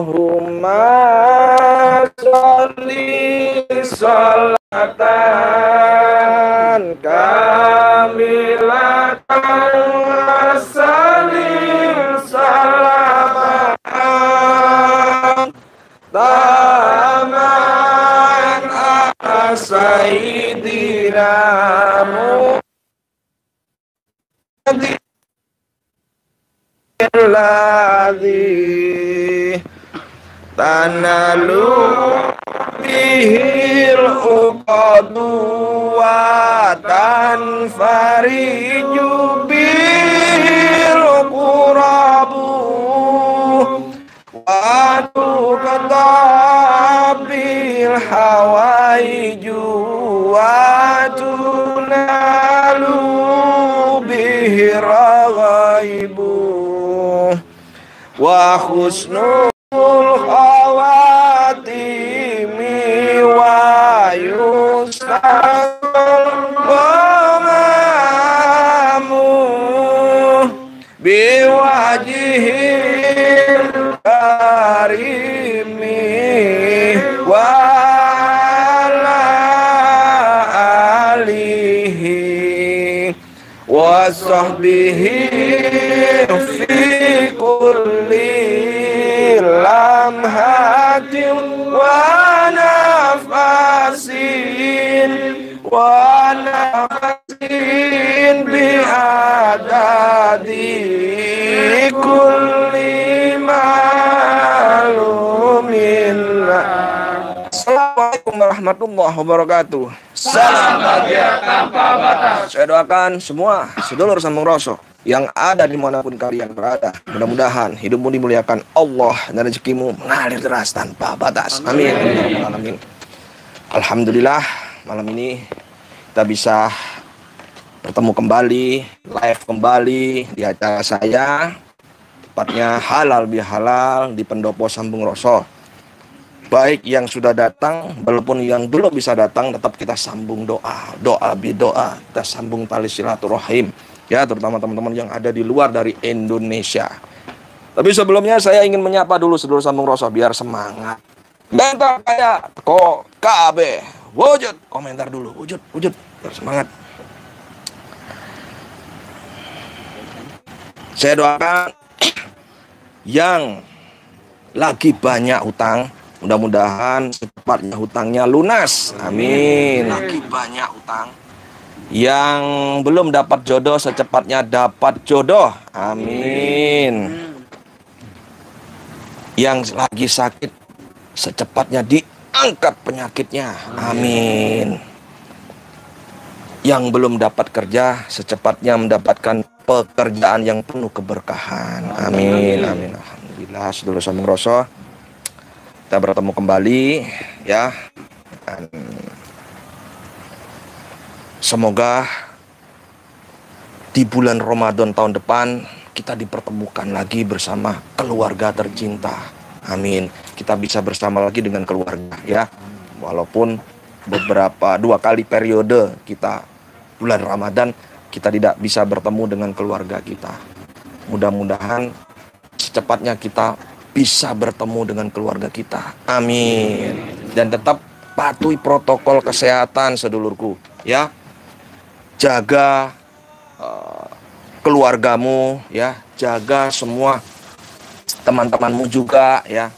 Allahumma sholli sholatan kamilatan wa sallim salaman taman ala sayyidina Muhammadin alladzi tanalu bihil uqadu wa tanfariju bihil qurabu wa tuqtabil hawaiju wa tunalu bihi raghaibu wa husnul khawatimi wa yustal qamamu biwajihil karimi wa ala alihi wa sahbihi fi kulli lamhatin wa nafasin biadadi kulli ma'lumin. Assalamualaikum warahmatullahi wabarakatuh. Salam bahagia tanpa batas. Saya doakan semua sedulur sambung rasa yang ada dimanapun kalian berada, mudah-mudahan hidupmu dimuliakan Allah dan rezekimu mengalir deras tanpa batas. Amin. Amin. Alhamdulillah, malam ini kita bisa bertemu kembali, live kembali di acara saya, tepatnya halal bihalal di Pendopo Sambung Rasa. Baik yang sudah datang, walaupun yang belum bisa datang, tetap kita sambung doa bidoa, kita sambung tali silaturahim. Ya, terutama teman-teman yang ada di luar dari Indonesia. Tapi sebelumnya saya ingin menyapa dulu sedulur sambung rasa biar semangat. Bentar kayak kok KB wujud, komentar dulu wujud biar semangat. Saya doakan yang lagi banyak hutang, mudah-mudahan secepatnya hutangnya lunas. Amin. Lagi banyak hutang. Yang belum dapat jodoh secepatnya dapat jodoh. Amin. Yang lagi sakit secepatnya diangkat penyakitnya. Amin. Yang belum dapat kerja secepatnya mendapatkan pekerjaan yang penuh keberkahan. Amin. Amin. Alhamdulillah, sedulur sambung rasa, kita bertemu kembali ya. Dan semoga di bulan Ramadan tahun depan kita dipertemukan lagi bersama keluarga tercinta. Amin. Kita bisa bersama lagi dengan keluarga ya. Walaupun dua kali periode kita bulan Ramadan kita tidak bisa bertemu dengan keluarga kita. Mudah-mudahan secepatnya kita bisa bertemu dengan keluarga kita. Amin. Dan tetap patuhi protokol kesehatan sedulurku ya. Jaga keluargamu ya, jaga semua teman-temanmu juga ya,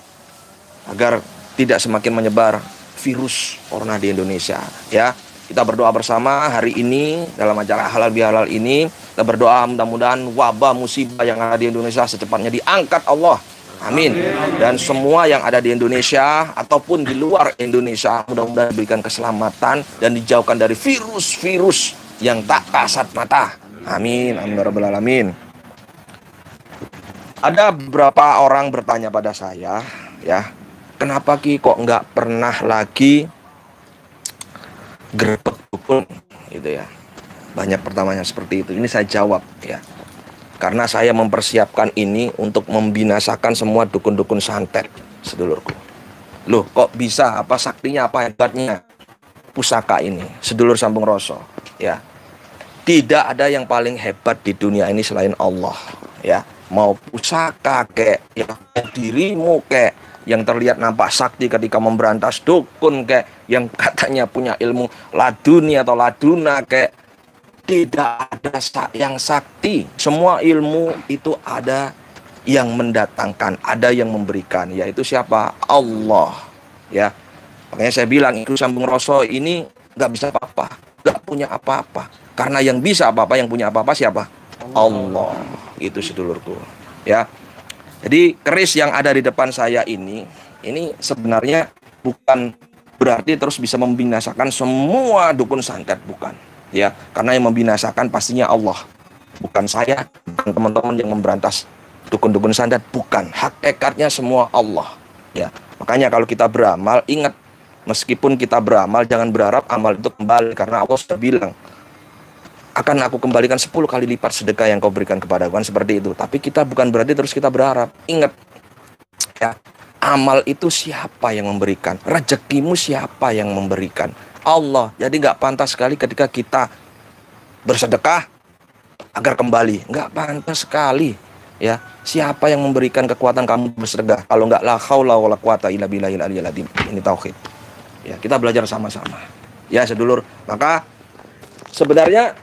agar tidak semakin menyebar virus corona di Indonesia ya. Kita berdoa bersama hari ini dalam acara halal bihalal ini. Kita berdoa mudah-mudahan wabah musibah yang ada di Indonesia secepatnya diangkat Allah. Amin. Dan semua yang ada di Indonesia ataupun di luar Indonesia mudah-mudahan diberikan keselamatan dan dijauhkan dari virus-virus yang tak kasat mata. Amin. Amin ya rabbal alamin. Ada beberapa orang bertanya pada saya ya, kenapa Ki kok nggak pernah lagi grebek dukun gitu ya. Banyak pertanyaannya seperti itu. Ini saya jawab ya. Karena saya mempersiapkan ini untuk membinasakan semua dukun-dukun santet, sedulurku. Loh, kok bisa? Apa saktinya? Apa hebatnya pusaka ini? Sedulur sambung rasa, ya. Tidak ada yang paling hebat di dunia ini selain Allah, ya. Mau pusaka kek, ya, dirimu kek, yang terlihat nampak sakti ketika memberantas dukun kayak yang katanya punya ilmu laduni atau laduna kayak. Tidak ada yang sakti. Semua ilmu itu ada yang mendatangkan, ada yang memberikan, yaitu siapa? Allah. Ya, makanya saya bilang itu sambung rasa ini nggak bisa apa-apa, nggak punya apa-apa. Karena yang bisa apa-apa, yang punya apa-apa siapa? Allah. Itu sedulurku. Ya. Jadi keris yang ada di depan saya ini sebenarnya bukan berarti terus bisa membinasakan semua dukun santet, bukan. Ya, karena yang membinasakan pastinya Allah, bukan saya, bukan teman-teman yang memberantas dukun-dukun santet, bukan. Hakikatnya semua Allah. Ya, makanya kalau kita beramal, ingat, meskipun kita beramal, jangan berharap amal itu kembali, karena Allah sudah bilang, akan aku kembalikan 10 kali lipat sedekah yang kau berikan kepadaku, kan seperti itu. Tapi kita bukan berarti terus kita berharap. Ingat, ya, amal itu siapa yang memberikan? Rezekimu siapa yang memberikan? Allah. Jadi nggak pantas sekali ketika kita bersedekah agar kembali. Nggak pantas sekali. Ya, siapa yang memberikan kekuatan kamu bersedekah? Kalau nggak, la haula wala quwata illa billahil aliyyil azim. Ini tauhid. Ya, kita belajar sama-sama. Ya, sedulur. Maka sebenarnya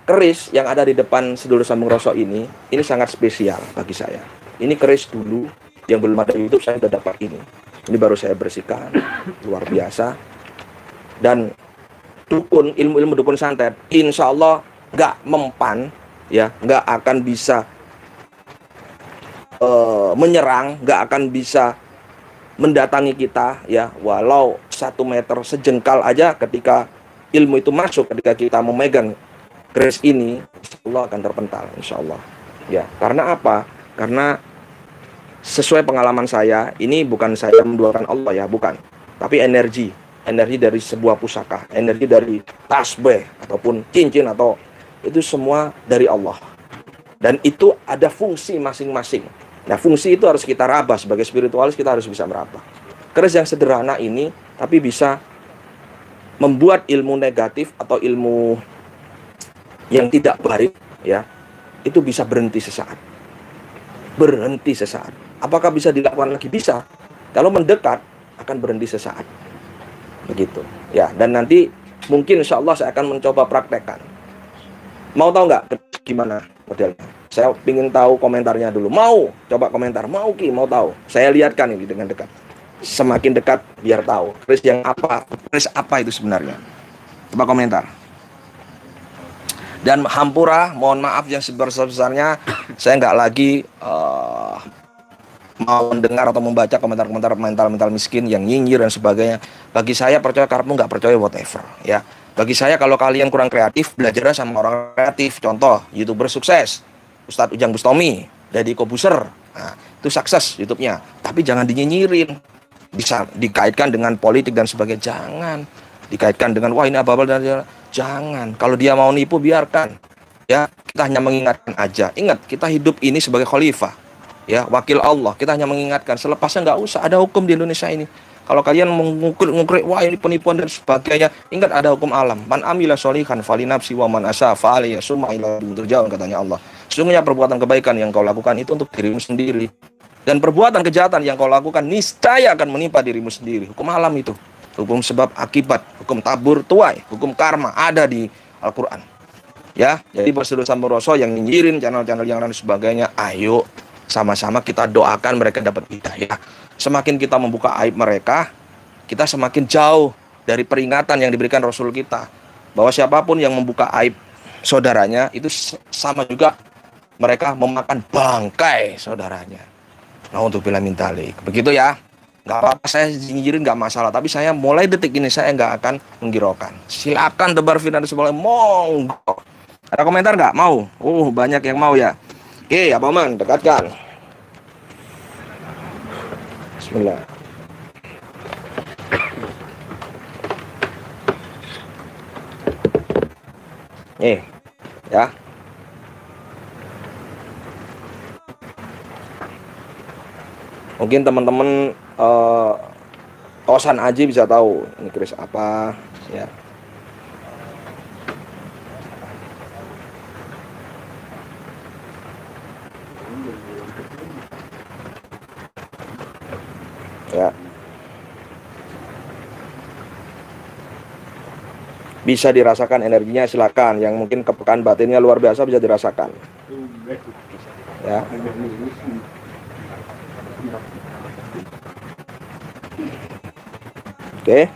keris yang ada di depan sedulur sambung rasa ini sangat spesial bagi saya. Ini keris dulu yang belum ada YouTube, saya sudah dapat ini. Ini baru saya bersihkan. Luar biasa. Dan dukun, ilmu-ilmu dukun santet, insya Allah nggak mempan, ya, nggak akan bisa menyerang, nggak akan bisa mendatangi kita, ya, walau 1 meter sejengkal aja. Ketika ilmu itu masuk, ketika kita memegang keris ini, insya Allah akan terpental, insya Allah. Ya, karena apa? Karena sesuai pengalaman saya, ini bukan saya menduakan Allah, ya, bukan, tapi energi dari sebuah pusaka, energi dari tasbih ataupun cincin, atau itu semua dari Allah. Dan itu ada fungsi masing-masing. Nah, fungsi itu harus kita raba. Sebagai spiritualis kita harus bisa meraba. Keris yang sederhana ini tapi bisa membuat ilmu negatif atau ilmu yang tidak baik, ya, itu bisa berhenti sesaat. Berhenti sesaat. Apakah bisa dilakukan lagi? Bisa. Kalau mendekat akan berhenti sesaat. Begitu, ya. Dan nanti mungkin insya Allah saya akan mencoba praktekkan. Mau tahu nggak gimana modelnya? Saya ingin tahu komentarnya dulu. Mau? Coba komentar. Mau Ki? Mau tahu? Saya lihatkan ini dengan dekat. Semakin dekat biar tahu. Keris yang apa? Keris apa itu sebenarnya? Coba komentar. Dan hampura, mohon maaf yang sebesar-besarnya, saya nggak lagi mau mendengar atau membaca komentar-komentar mental miskin yang nyinyir dan sebagainya. Bagi saya, percaya karepmu, nggak percaya whatever, ya. Bagi saya, kalau kalian kurang kreatif, belajarnya sama orang kreatif. Contoh, YouTuber sukses, Ustadz Ujang Bustomi, Deddy Kobuser. Nah, itu sukses YouTube-nya. Tapi jangan dinyinyirin. Bisa dikaitkan dengan politik dan sebagainya. Jangan dikaitkan dengan wah ini abal-abal dan jangan. Kalau dia mau nipu, biarkan. Ya, kita hanya mengingatkan aja. Ingat, kita hidup ini sebagai khalifah, ya, wakil Allah. Kita hanya mengingatkan. Selepasnya nggak usah ada hukum di Indonesia ini. Kalau kalian mengukir wah ini penipuan dan sebagainya, ingat ada hukum alam. Man amila sholihan falinafsi wa man asa fa'alaihi summa ila turja'un, katanya Allah. Sesungguhnya perbuatan kebaikan yang kau lakukan itu untuk dirimu sendiri, dan perbuatan kejahatan yang kau lakukan niscaya akan menimpa dirimu sendiri. Hukum alam itu, hukum sebab akibat, hukum tabur tuai, hukum karma ada di Al-Quran. Ya, jadi bersedul sama Rasul yang nyinyirin channel-channel yang lain sebagainya, ayo sama-sama kita doakan mereka dapat hidayah. Semakin kita membuka aib mereka, kita semakin jauh dari peringatan yang diberikan Rasul kita, bahwa siapapun yang membuka aib saudaranya itu sama juga mereka memakan bangkai saudaranya. Nah, untuk bila mintalik, begitu ya. Nggak apa-apa, saya nyinyirin nggak masalah, tapi saya mulai detik ini saya nggak akan menggiraukan. Silakan tebar fitnah dan sebagainya, monggo. Ada komentar nggak? Mau? Banyak yang mau ya. Oke, ya Paman, dekatkan. Bismillah. Ya. Mungkin teman-teman kosan Aji bisa tahu ini keris apa, ya. Bisa dirasakan energinya, silakan. Yang mungkin kepekaan batinnya luar biasa bisa dirasakan. Ya. Oke.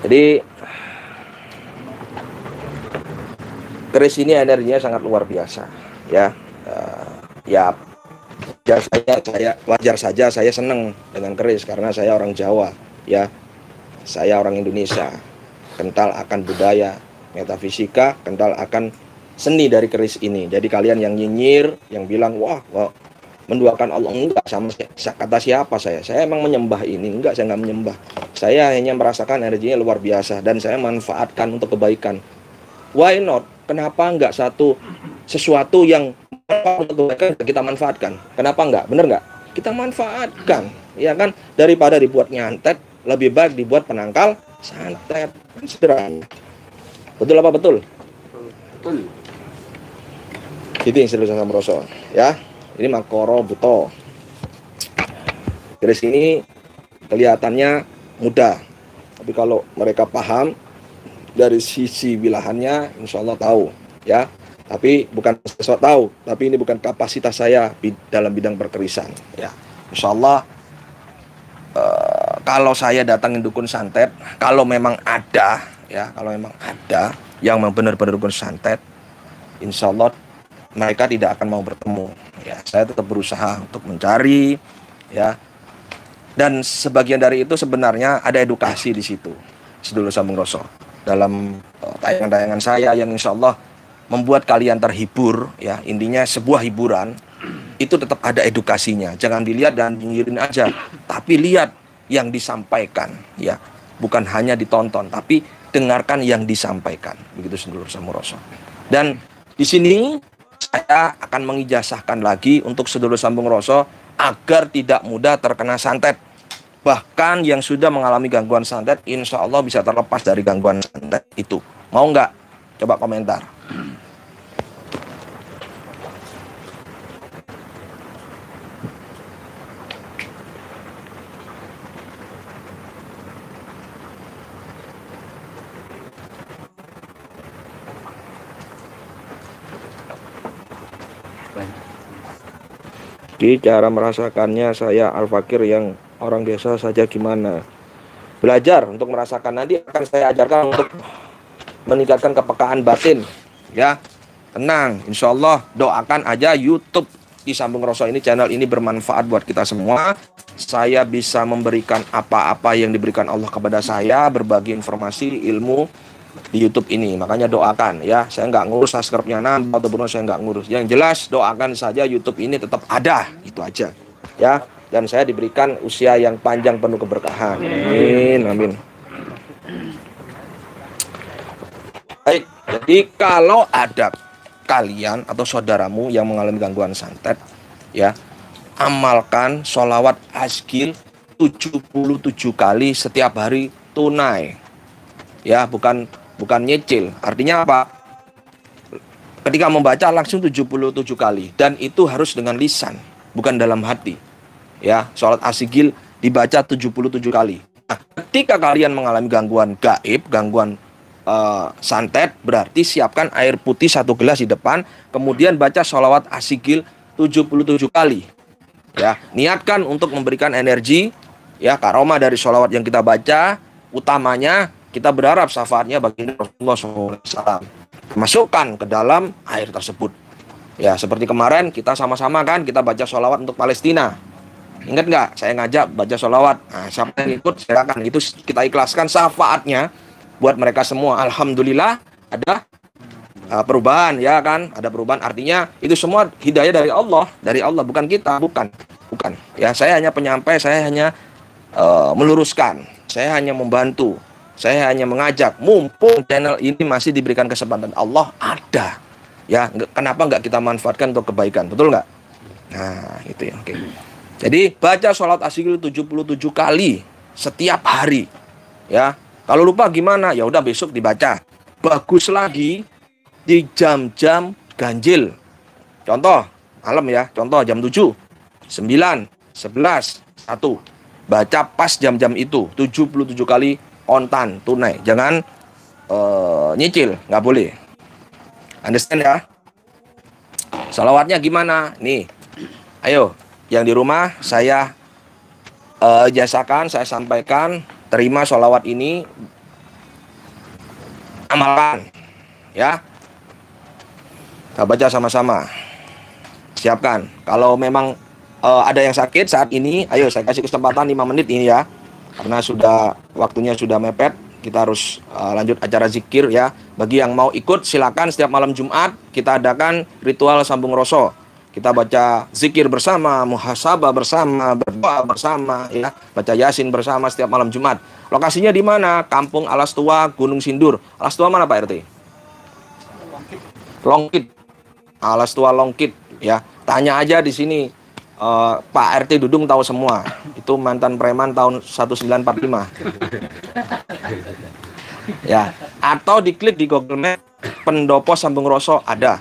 Jadi keris ini energinya sangat luar biasa, ya. Ya, wajar saja saya senang dengan keris karena saya orang Jawa, ya. Saya orang Indonesia, kental akan budaya, metafisika, kental akan seni dari keris ini. Jadi kalian yang nyinyir, yang bilang wah menduakan Allah, enggak, sama kata siapa saya emang menyembah ini, enggak, saya enggak menyembah. Saya hanya merasakan energinya luar biasa dan saya manfaatkan untuk kebaikan. Why not? Kenapa enggak sesuatu yang untuk kebaikan kita manfaatkan? Kenapa enggak? Bener enggak? Kita manfaatkan, ya kan? Daripada dibuat nyantet, lebih baik dibuat penangkal santet. Kan sederhana. Betul apa betul? Betul. Itu yang serius sama Roso, ya. Ini Makoro Buto. Keris ini kelihatannya mudah, tapi kalau mereka paham dari sisi bilahannya, insya Allah tahu, ya. Tapi bukan sesuatu tahu, tapi ini bukan kapasitas saya dalam bidang perkerisan, ya. Insya Allah kalau saya datangin dukun santet, kalau memang ada, ya, kalau memang ada yang benar-benar dukun santet, insya Allah mereka tidak akan mau bertemu. Ya, saya tetap berusaha untuk mencari, ya. Dan sebagian dari itu sebenarnya ada edukasi di situ. Sedulur Sambung Roso. Dalam tayangan-tayangan saya yang insya Allah membuat kalian terhibur, ya, intinya sebuah hiburan, itu tetap ada edukasinya. Jangan dilihat dan nyinyirin aja, tapi lihat yang disampaikan, ya. Bukan hanya ditonton, tapi dengarkan yang disampaikan. Begitu Sedulur Sambung Roso. Dan di sini saya akan mengijazahkan lagi untuk Sedulur Sambung Roso agar tidak mudah terkena santet. Bahkan yang sudah mengalami gangguan santet, insya Allah bisa terlepas dari gangguan santet itu. Mau nggak? Coba komentar. Di cara merasakannya saya Al-Fakir yang orang biasa saja gimana? Belajar untuk merasakan, nanti akan saya ajarkan untuk meningkatkan kepekaan batin, ya. Tenang, insya Allah doakan aja YouTube di Sambung Roso ini, channel ini bermanfaat buat kita semua. Saya bisa memberikan apa-apa yang diberikan Allah kepada saya, berbagi informasi, ilmu di YouTube ini. Makanya doakan, ya. Saya nggak ngurus subscribe-nya nambah atau belum, saya nggak ngurus. Yang jelas doakan saja YouTube ini tetap ada, itu aja, ya. Dan saya diberikan usia yang panjang penuh keberkahan. Amin, amin. Baik, jadi kalau ada kalian atau saudaramu yang mengalami gangguan santet, ya, amalkan sholawat asgil 77 kali setiap hari tunai, ya, bukan nyicil. Artinya apa? Ketika membaca langsung 77 kali, dan itu harus dengan lisan, bukan dalam hati, ya. Sholat asgil dibaca 77 kali. Nah, ketika kalian mengalami gangguan gaib, gangguan santet, berarti siapkan air putih 1 gelas di depan, kemudian baca sholawat asgil 77 kali, ya. Niatkan untuk memberikan energi, ya, karomah dari sholawat yang kita baca. Utamanya kita berharap syafaatnya bagi Rasulullah SAW masukkan ke dalam air tersebut, ya. Seperti kemarin kita sama-sama kan kita baca sholawat untuk Palestina, ingat nggak? Saya ngajak baca sholawat. Nah, siapa yang ikut silakan, itu kita ikhlaskan syafaatnya buat mereka semua. Alhamdulillah ada perubahan, ya kan? Ada perubahan, artinya itu semua hidayah dari Allah, bukan kita, bukan. Ya, saya hanya penyampai, saya hanya meluruskan, saya hanya membantu, saya hanya mengajak. Mumpung channel ini masih diberikan kesempatan Allah ada, ya. Kenapa nggak kita manfaatkan untuk kebaikan, betul nggak? Nah, itu ya, oke. Jadi baca sholat asgil 77 kali setiap hari, ya. Kalau lupa gimana? Ya udah besok dibaca. Bagus lagi di jam-jam ganjil. Contoh malam, ya. Contoh jam 7, 9, 11, 1. Baca pas jam-jam itu 77 kali ontan, tunai. Jangan nyicil, nggak boleh. Understand ya? Salawatnya gimana? Nih, ayo, yang di rumah saya jasakan, saya sampaikan, terima salawat ini, amalkan, ya. Kita baca sama-sama. Siapkan. Kalau memang ada yang sakit saat ini, ayo saya kasih kesempatan 5 menit ini ya. Karena waktunya sudah mepet, kita harus lanjut acara zikir ya. Bagi yang mau ikut silakan, setiap malam Jumat kita adakan ritual sambung rasa. Kita baca zikir bersama, muhasabah bersama, berdoa bersama ya, baca Yasin bersama setiap malam Jumat. Lokasinya di mana? Kampung Alas Tua, Gunung Sindur. Alas Tua mana Pak RT? Longkit. Alas Tua Longkit ya. Tanya aja di sini. Pak RT Dudung tahu semua. Itu mantan preman tahun 1945. Ya, atau diklik di Google Map Pendopo Sambung Rasa ada.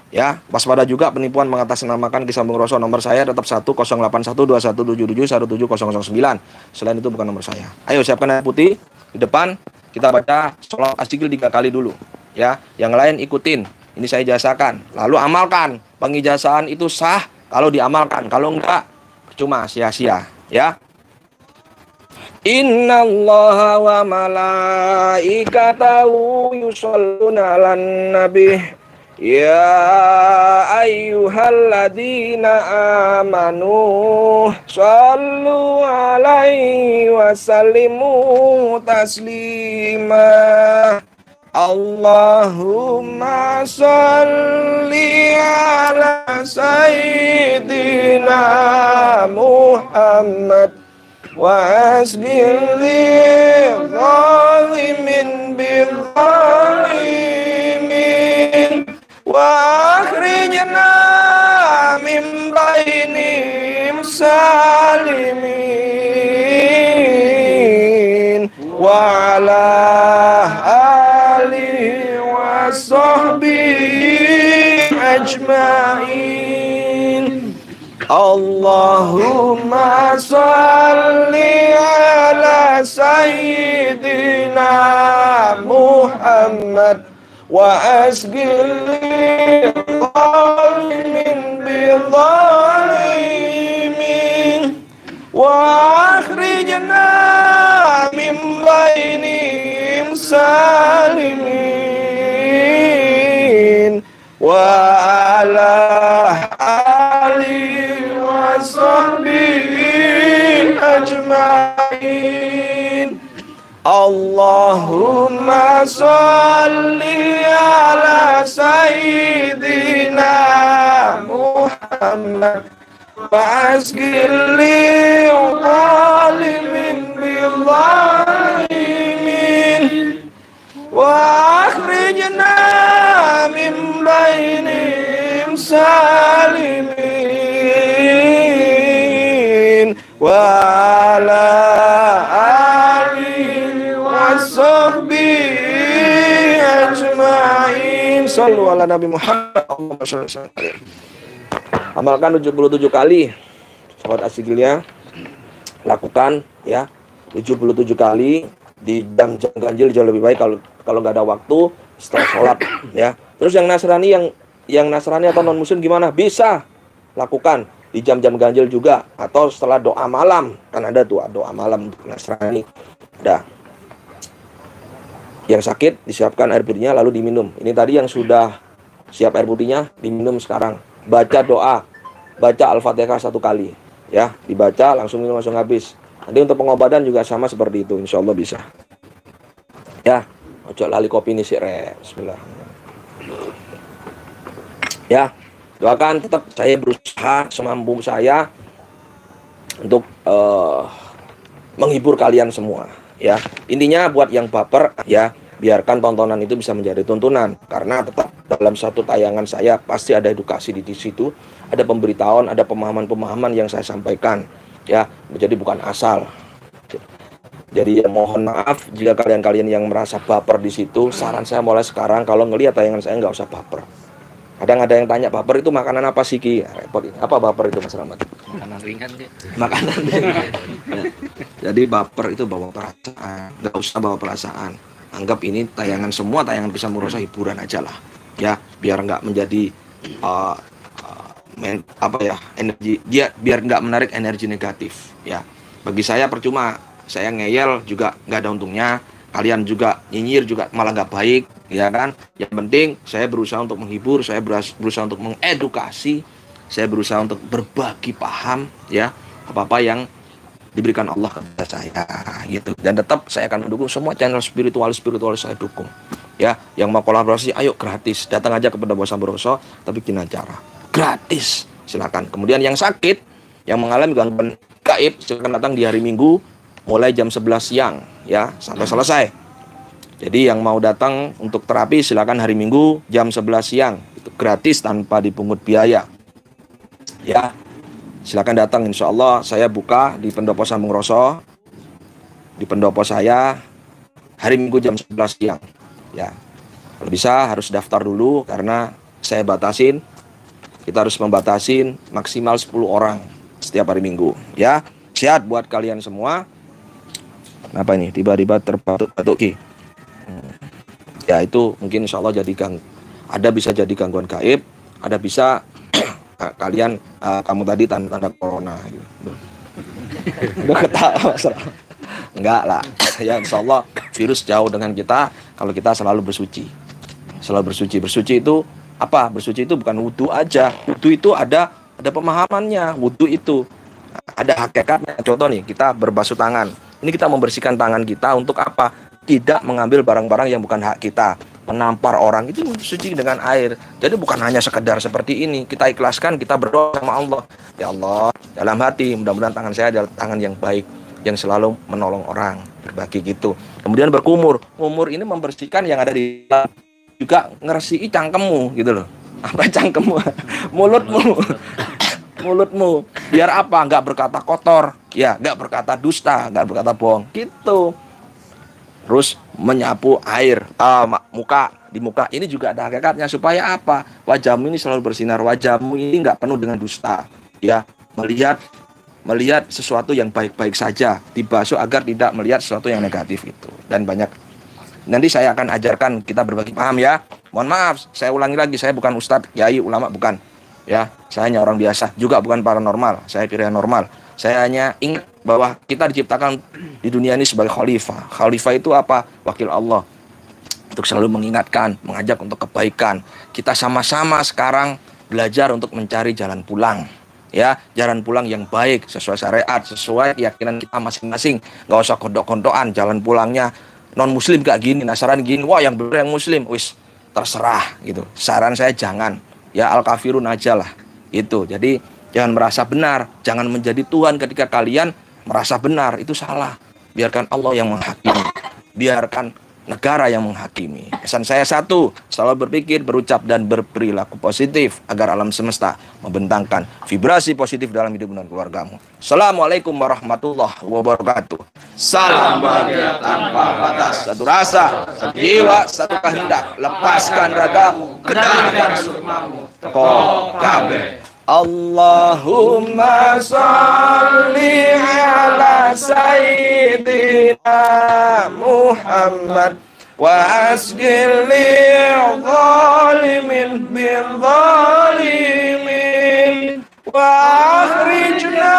Ya, waspada juga penipuan mengatasnamakan Ki Sambung Rasa. Nomor saya tetap 108121771709. Selain itu bukan nomor saya. Ayo siapkan air putih di depan. Kita baca sholawat as-zikir 3 kali dulu. Ya, yang lain ikutin. Ini saya jasakan. Lalu amalkan. Pengijazaan itu sah kalau diamalkan, kalau enggak cuma sia-sia ya. Innallaha wa malaikatahu yusholluna 'alan nabi ya ayyuhalladzina amanu shallu 'alaihi wa sallimu taslima. Allahumma sholli ala sayyidina Muhammad wa asbil zalimin bil zalimin wa akhrijna min bainihim salimin wa ala sahbihi ajma'in. Allahumma salli ala sayyidina Muhammad wa asghil zalimin bidzalimin wa akhrijna min bainihim salimin wa ala alihi wa sahbihi ajma'in. Allahumma salli ala sayyidina Muhammad wa asghil zalimin bidzalimin wa akhrijna min bainihim salimin wa ala alihi wa sahbihi ajma'in. Shallu ala Nabi Muhammad. Allahumma shalli alaihi. Amalkan 77 kali sahabat asikilnya. Lakukan ya 77 kali di jam-jam ganjil jauh lebih baik kalau nggak ada waktu setelah sholat ya. Terus yang Nasrani atau non muslim gimana? Bisa lakukan di jam-jam ganjil juga atau setelah doa malam. Kan ada tuh doa malam untuk Nasrani. Udah. Yang sakit disiapkan air putihnya lalu diminum. Ini tadi yang sudah siap air putihnya diminum sekarang. Baca doa, baca Al-Fatihah 1 kali ya, dibaca langsung minum langsung habis. Nanti untuk pengobatan juga sama seperti itu, insya Allah bisa. Ya, ojo lali kopi ini sih, bismillah. Ya, doakan tetap saya berusaha semampu saya untuk menghibur kalian semua. Ya, intinya buat yang baper ya, biarkan tontonan itu bisa menjadi tuntunan. Karena tetap dalam satu tayangan saya pasti ada edukasi di situ, ada pemberitahuan, ada pemahaman-pemahaman yang saya sampaikan. Ya, jadi bukan asal. Jadi ya, mohon maaf jika kalian-kalian yang merasa baper di situ. Saran saya mulai sekarang kalau ngelihat tayangan saya nggak usah baper. Kadang ada yang tanya, baper itu makanan apa sih Ki? Repot ini. Apa baper itu Mas Rahmat? Makanan ringan sih. Makanan ringan. Ya. Jadi baper itu bawa perasaan, nggak usah bawa perasaan. Anggap ini tayangan, semua tayangan bisa merasa hiburan aja lah, ya, biar nggak menjadi energi dia, biar nggak menarik energi negatif, ya. Bagi saya percuma, saya ngeyel juga nggak ada untungnya, kalian juga nyinyir juga malah nggak baik, ya kan. Yang penting saya berusaha untuk menghibur, saya berusaha untuk mengedukasi, saya berusaha untuk berbagi paham, ya, apa-apa yang diberikan Allah kepada saya, gitu. Dan tetap saya akan mendukung semua channel spiritual saya dukung, ya. Yang mau kolaborasi, ayo gratis, datang aja kepada Bos Amoroso, tapi bikin acara gratis, silakan. Kemudian yang sakit, yang mengalami gangguan gaib, silakan datang di hari Minggu mulai jam 11 siang, ya, sampai selesai. Jadi yang mau datang untuk terapi silakan hari Minggu jam 11 siang, itu gratis tanpa dipungut biaya, ya. Silakan datang, insya Allah saya buka di Pendopo Sambung Roso, di pendopo saya hari Minggu jam 11 siang, ya. Kalau bisa harus daftar dulu karena saya batasin, kita harus membatasin maksimal 10 orang setiap hari Minggu, ya. Sehat buat kalian semua. Apa ini? Tiba-tiba terbatuk-batuk Ki. Ya itu mungkin insya Allah ada bisa jadi gangguan gaib, ada bisa kalian kamu tadi tanda-tanda corona gitu. Udah ketawa enggak lah ya, insya Allah virus jauh dengan kita kalau kita selalu bersuci. Bersuci itu apa? Bersuci itu bukan wudhu aja. Wudhu itu ada pemahamannya. Wudhu itu ada hakikatnya. Contoh nih, kita berbasuh tangan, ini kita membersihkan tangan kita untuk apa? Tidak mengambil barang-barang yang bukan hak kita, menampar orang, itu suci dengan air. Jadi bukan hanya sekedar seperti ini, kita ikhlaskan, kita berdoa sama Allah, ya Allah, dalam hati mudah-mudahan tangan saya adalah tangan yang baik, yang selalu menolong orang, berbagi gitu. Kemudian berkumur ini membersihkan yang ada di dalam, juga ngeresiki cangkemmu gitu loh. Apa cangkemmu? mulutmu biar apa? Nggak berkata kotor, ya, nggak berkata dusta, nggak berkata bohong gitu. Terus menyapu air di muka ini juga ada hakikatnya, supaya apa? Wajahmu ini selalu bersinar, wajahmu ini nggak penuh dengan dusta, ya, melihat sesuatu yang baik-baik saja, dibasuh agar tidak melihat sesuatu yang negatif itu. Dan banyak nanti saya akan ajarkan, kita berbagi paham, ya. Mohon maaf, saya ulangi lagi, saya bukan ustadz, kiai, ulama, bukan, ya. Saya hanya orang biasa, juga bukan paranormal, saya normal. Saya hanya ingat bahwa kita diciptakan di dunia ini sebagai khalifah. Khalifah itu apa? Wakil Allah. Untuk selalu mengingatkan, mengajak untuk kebaikan. Kita sama-sama sekarang belajar untuk mencari jalan pulang. Ya, jalan pulang yang baik, sesuai syariat, sesuai keyakinan kita masing-masing. Gak usah kondok-kondokan, jalan pulangnya non-muslim gak gini, Nasrani gini. Wah, yang bener yang muslim, wis, terserah gitu. Saran saya jangan. Ya, al-kafirun aja lah. Itu, jadi jangan merasa benar, jangan menjadi Tuhan ketika kalian merasa benar, itu salah. Biarkan Allah yang menghakimi, biarkan negara yang menghakimi. Pesan saya satu, selalu berpikir, berucap, dan berperilaku positif agar alam semesta membentangkan vibrasi positif dalam hidup dan keluargamu. Assalamualaikum warahmatullahi wabarakatuh. Salam bahagia tanpa batas, satu rasa, satu jiwa, satu kehendak. Lepaskan ragamu, kendalikan sukmamu. Teko kabeh. Allahumma salli ala sayyidina Muhammad wa asqil lil zalimin bil zalimin wa akhrijna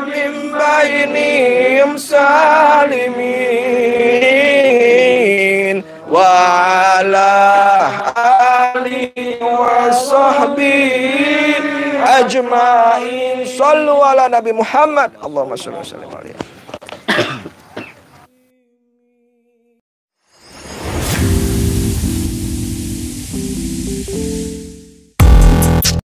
min bainihim salimin wa ala alihi wa sahbihi ajma'in. Sallu ala Nabi Muhammad. Allahumma shalli wa sallim alaihi.